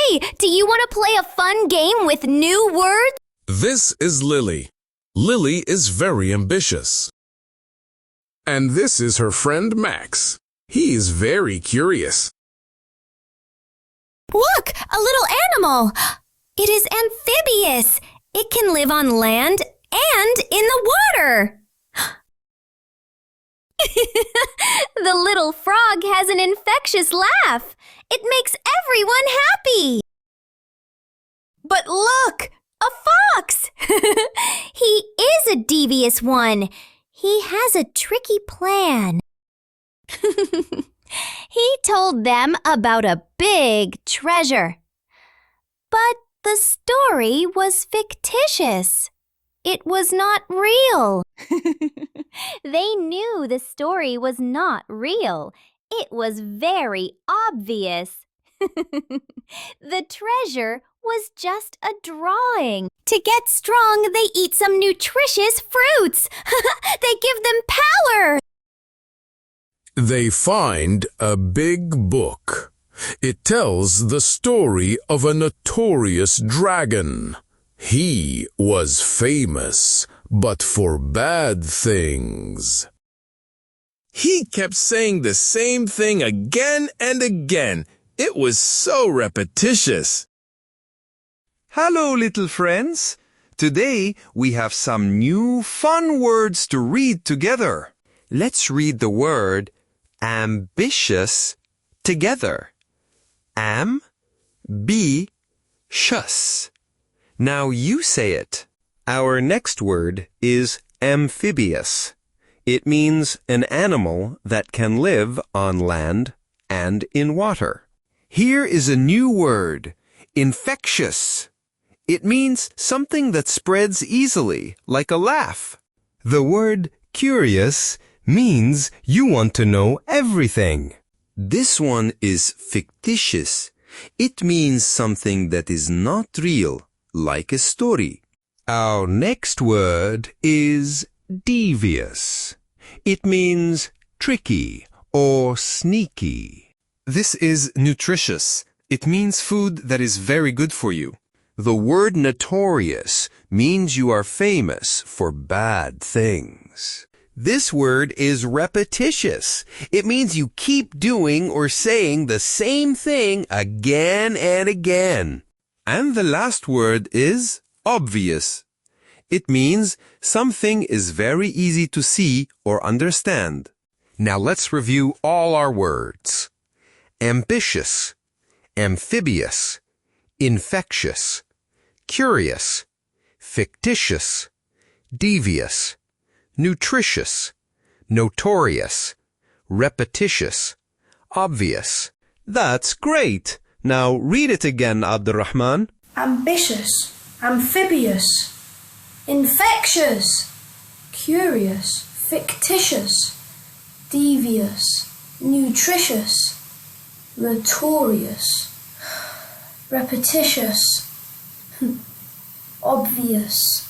Hey, do you want to play a fun game with new words? This is Lily. Lily is very ambitious. And this is her friend Max. He is very curious. Look, a little animal. It is amphibious. It can live on land and in the water. The little frog has an infectious laugh. It makes everyone happy. But look, a fox. He is a devious one. He has a tricky plan. He told them about a big treasure. But the story was fictitious. It was not real. They knew the story was not real. It was very obvious. The treasure was just a drawing. To get strong, they eat some nutritious fruits. They give them power. They find a big book. It tells the story of a notorious dragon. He was famous, but for bad things. He kept saying the same thing again and again. It was so repetitious. Hello, little friends. Today we have some new fun words to read together. Let's read the word ambitious together. Am-be-shus. Now you say it. Our next word is amphibious. It means an animal that can live on land and in water. Here is a new word, infectious. It means something that spreads easily, like a laugh. The word curious means you want to know everything. This one is fictitious. It means something that is not real, like a story. Our next word is devious. It means tricky or sneaky. This is nutritious. It means food that is very good for you. The word notorious means you are famous for bad things. This word is repetitious. It means you keep doing or saying the same thing again and again. And the last word is obvious. It means something is very easy to see or understand. Now let's review all our words. Ambitious, amphibious, infectious, curious, fictitious, devious, nutritious, notorious, repetitious, obvious. That's great! Now read it again, Abdurrahman. Ambitious, amphibious, infectious, curious, fictitious, devious, nutritious, notorious, repetitious, obvious.